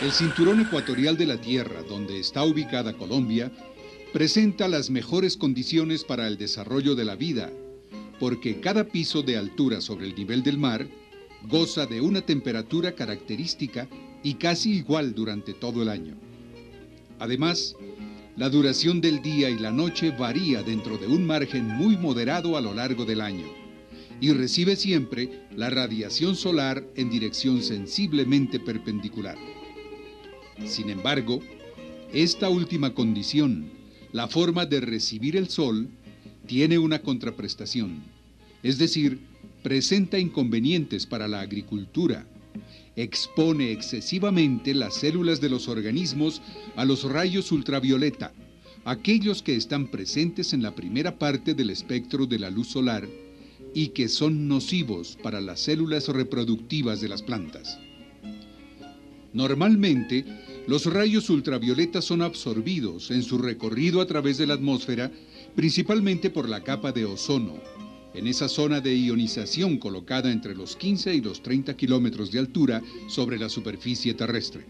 El cinturón ecuatorial de la Tierra, donde está ubicada Colombia, presenta las mejores condiciones para el desarrollo de la vida, porque cada piso de altura sobre el nivel del mar goza de una temperatura característica y casi igual durante todo el año. Además, la duración del día y la noche varía dentro de un margen muy moderado a lo largo del año y recibe siempre la radiación solar en dirección sensiblemente perpendicular. Sin embargo, esta última condición, la forma de recibir el sol, tiene una contraprestación, es decir, presenta inconvenientes para la agricultura. Expone excesivamente las células de los organismos a los rayos ultravioleta, aquellos que están presentes en la primera parte del espectro de la luz solar y que son nocivos para las células reproductivas de las plantas. Normalmente, los rayos ultravioleta son absorbidos en su recorrido a través de la atmósfera, principalmente por la capa de ozono, en esa zona de ionización colocada entre los 15 y los 30 kilómetros de altura sobre la superficie terrestre.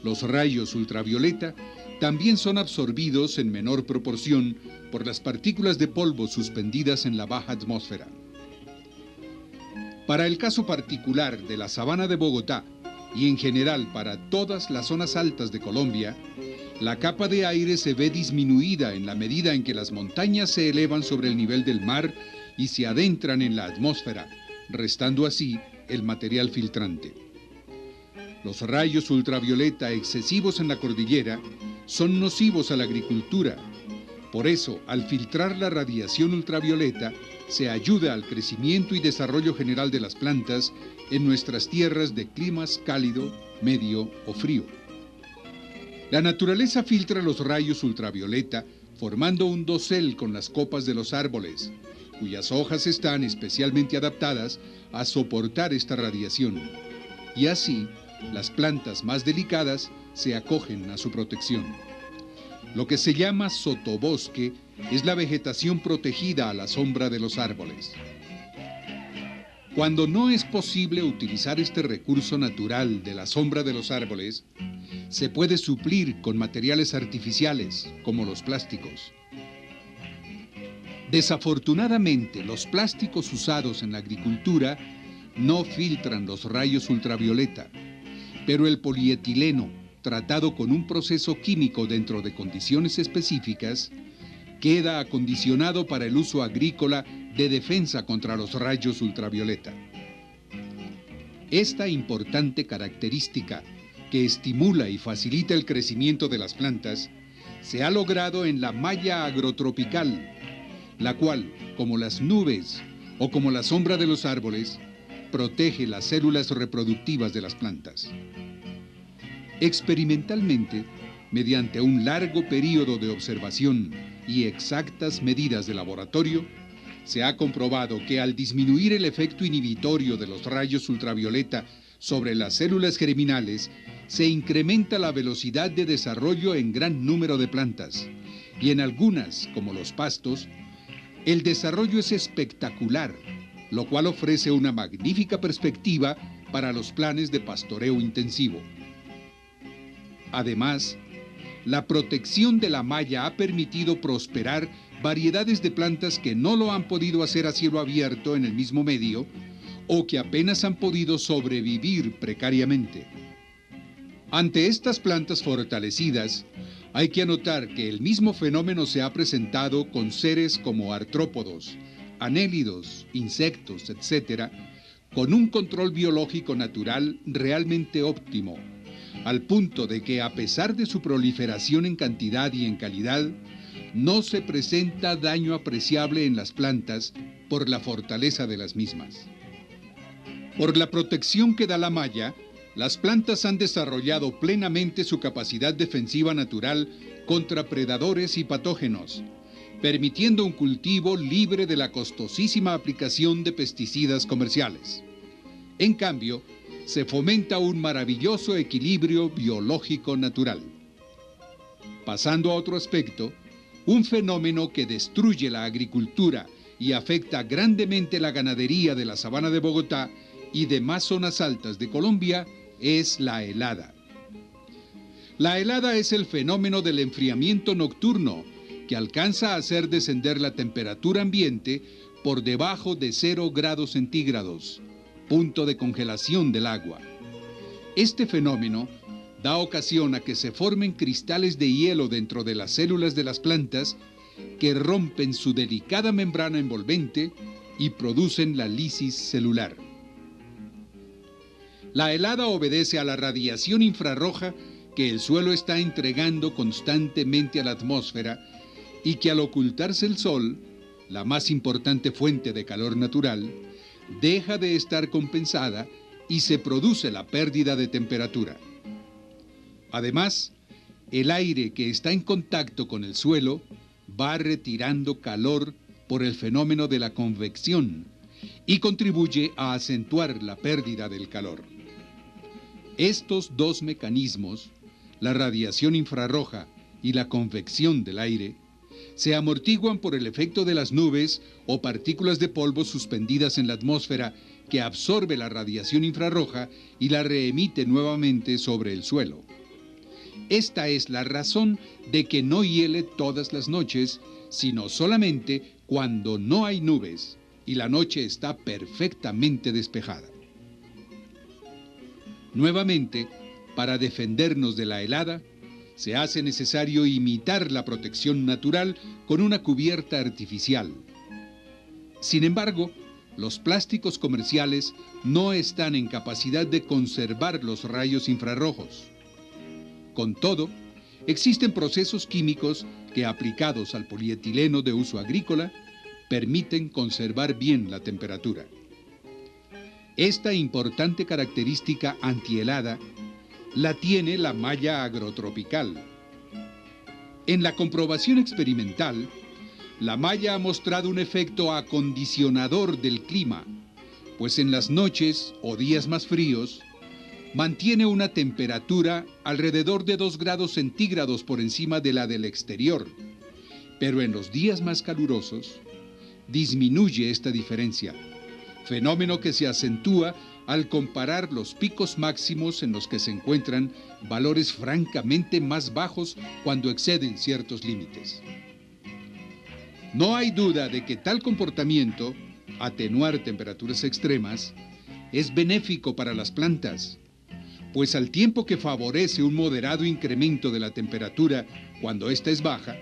Los rayos ultravioleta también son absorbidos en menor proporción por las partículas de polvo suspendidas en la baja atmósfera. Para el caso particular de la sabana de Bogotá, y en general para todas las zonas altas de Colombia, la capa de aire se ve disminuida en la medida en que las montañas se elevan sobre el nivel del mar y se adentran en la atmósfera, restando así el material filtrante. Los rayos ultravioleta excesivos en la cordillera son nocivos a la agricultura. Por eso, al filtrar la radiación ultravioleta, se ayuda al crecimiento y desarrollo general de las plantas en nuestras tierras de climas cálido, medio o frío. La naturaleza filtra los rayos ultravioleta formando un dosel con las copas de los árboles, cuyas hojas están especialmente adaptadas a soportar esta radiación, y así las plantas más delicadas se acogen a su protección. Lo que se llama sotobosque es la vegetación protegida a la sombra de los árboles. Cuando no es posible utilizar este recurso natural de la sombra de los árboles, se puede suplir con materiales artificiales, como los plásticos. Desafortunadamente, los plásticos usados en la agricultura no filtran los rayos ultravioleta, pero el polietileno, tratado con un proceso químico dentro de condiciones específicas, queda acondicionado para el uso agrícola de defensa contra los rayos ultravioleta. Esta importante característica, que estimula y facilita el crecimiento de las plantas, se ha logrado en la malla agrotropical, la cual, como las nubes o como la sombra de los árboles, protege las células reproductivas de las plantas. Experimentalmente, mediante un largo periodo de observación y exactas medidas de laboratorio, se ha comprobado que al disminuir el efecto inhibitorio de los rayos ultravioleta sobre las células germinales, se incrementa la velocidad de desarrollo en gran número de plantas, y en algunas, como los pastos, el desarrollo es espectacular, lo cual ofrece una magnífica perspectiva para los planes de pastoreo intensivo. Además, la protección de la malla ha permitido prosperar variedades de plantas que no lo han podido hacer a cielo abierto en el mismo medio o que apenas han podido sobrevivir precariamente. Ante estas plantas fortalecidas, hay que anotar que el mismo fenómeno se ha presentado con seres como artrópodos, anélidos, insectos, etc., con un control biológico natural realmente óptimo, al punto de que a pesar de su proliferación en cantidad y en calidad, no se presenta daño apreciable en las plantas por la fortaleza de las mismas. Por la protección que da la malla, las plantas han desarrollado plenamente su capacidad defensiva natural contra predadores y patógenos, permitiendo un cultivo libre de la costosísima aplicación de pesticidas comerciales. En cambio, se fomenta un maravilloso equilibrio biológico natural. Pasando a otro aspecto, un fenómeno que destruye la agricultura y afecta grandemente la ganadería de la sabana de Bogotá y demás zonas altas de Colombia es la helada. La helada es el fenómeno del enfriamiento nocturno que alcanza a hacer descender la temperatura ambiente por debajo de 0 grados centígrados, punto de congelación del agua. Este fenómeno da ocasión a que se formen cristales de hielo dentro de las células de las plantas que rompen su delicada membrana envolvente y producen la lisis celular. La helada obedece a la radiación infrarroja que el suelo está entregando constantemente a la atmósfera y que al ocultarse el sol, la más importante fuente de calor natural, deja de estar compensada y se produce la pérdida de temperatura. Además, el aire que está en contacto con el suelo va retirando calor por el fenómeno de la convección y contribuye a acentuar la pérdida del calor. Estos dos mecanismos, la radiación infrarroja y la convección del aire, se amortiguan por el efecto de las nubes o partículas de polvo suspendidas en la atmósfera que absorbe la radiación infrarroja y la reemite nuevamente sobre el suelo. Esta es la razón de que no hiele todas las noches, sino solamente cuando no hay nubes y la noche está perfectamente despejada. Nuevamente, para defendernos de la helada, se hace necesario imitar la protección natural con una cubierta artificial. Sin embargo, los plásticos comerciales no están en capacidad de conservar los rayos infrarrojos. Con todo, existen procesos químicos que, aplicados al polietileno de uso agrícola, permiten conservar bien la temperatura. Esta importante característica antihelada la tiene la malla agrotropical. En la comprobación experimental, la malla ha mostrado un efecto acondicionador del clima, pues en las noches o días más fríos, mantiene una temperatura alrededor de 2 grados centígrados por encima de la del exterior, pero en los días más calurosos, disminuye esta diferencia, fenómeno que se acentúa al comparar los picos máximos en los que se encuentran valores francamente más bajos cuando exceden ciertos límites. No hay duda de que tal comportamiento, atenuar temperaturas extremas, es benéfico para las plantas, pues al tiempo que favorece un moderado incremento de la temperatura cuando ésta es baja,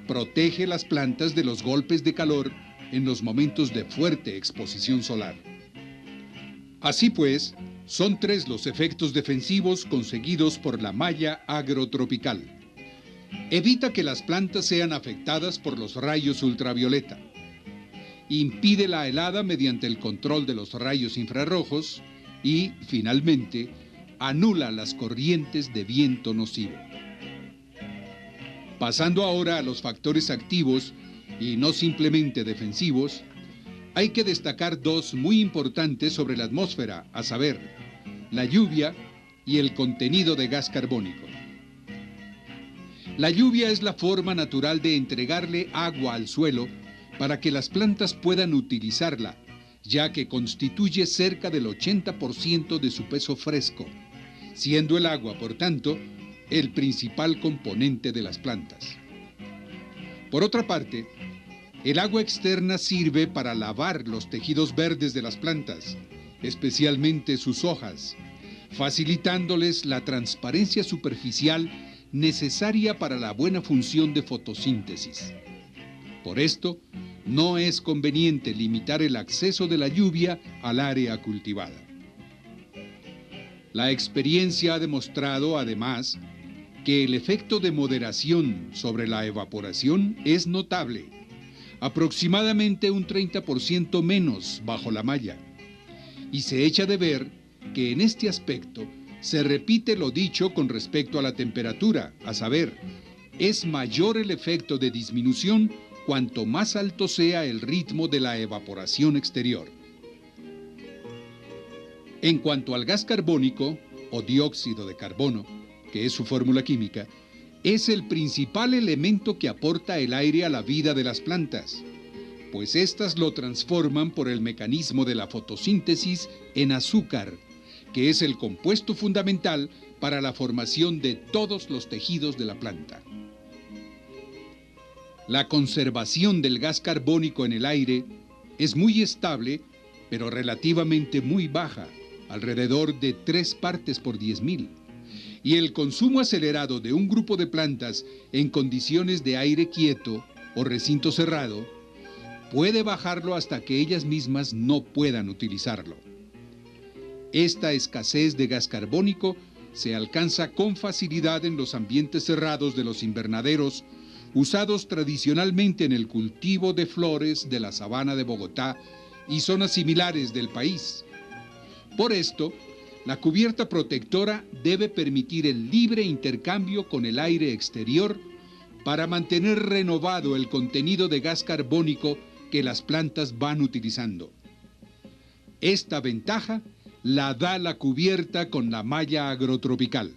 protege las plantas de los golpes de calor en los momentos de fuerte exposición solar. Así pues, son 3 los efectos defensivos conseguidos por la malla agrotropical. Evita que las plantas sean afectadas por los rayos ultravioleta. Impide la helada mediante el control de los rayos infrarrojos y, finalmente, anula las corrientes de viento nocivo. Pasando ahora a los factores activos y no simplemente defensivos, hay que destacar 2 muy importantes sobre la atmósfera, a saber, la lluvia y el contenido de gas carbónico. La lluvia es la forma natural de entregarle agua al suelo para que las plantas puedan utilizarla, ya que constituye cerca del 80% de su peso fresco, siendo el agua, por tanto, el principal componente de las plantas. Por otra parte, el agua externa sirve para lavar los tejidos verdes de las plantas, especialmente sus hojas, facilitándoles la transparencia superficial necesaria para la buena función de fotosíntesis. Por esto, no es conveniente limitar el acceso de la lluvia al área cultivada. La experiencia ha demostrado, además, que el efecto de moderación sobre la evaporación es notable, aproximadamente un 30% menos bajo la malla, y se echa de ver que en este aspecto se repite lo dicho con respecto a la temperatura, a saber, es mayor el efecto de disminución cuanto más alto sea el ritmo de la evaporación exterior. En cuanto al gas carbónico, o dióxido de carbono, que es su fórmula química, es el principal elemento que aporta el aire a la vida de las plantas, pues éstas lo transforman por el mecanismo de la fotosíntesis en azúcar, que es el compuesto fundamental para la formación de todos los tejidos de la planta. La conservación del gas carbónico en el aire es muy estable, pero relativamente muy baja, alrededor de 3 partes por 10.000. Y el consumo acelerado de un grupo de plantas en condiciones de aire quieto o recinto cerrado puede bajarlo hasta que ellas mismas no puedan utilizarlo. Esta escasez de gas carbónico se alcanza con facilidad en los ambientes cerrados de los invernaderos, usados tradicionalmente en el cultivo de flores de la sabana de Bogotá y zonas similares del país. Por esto, la cubierta protectora debe permitir el libre intercambio con el aire exterior para mantener renovado el contenido de gas carbónico que las plantas van utilizando. Esta ventaja la da la cubierta con la malla agrotropical.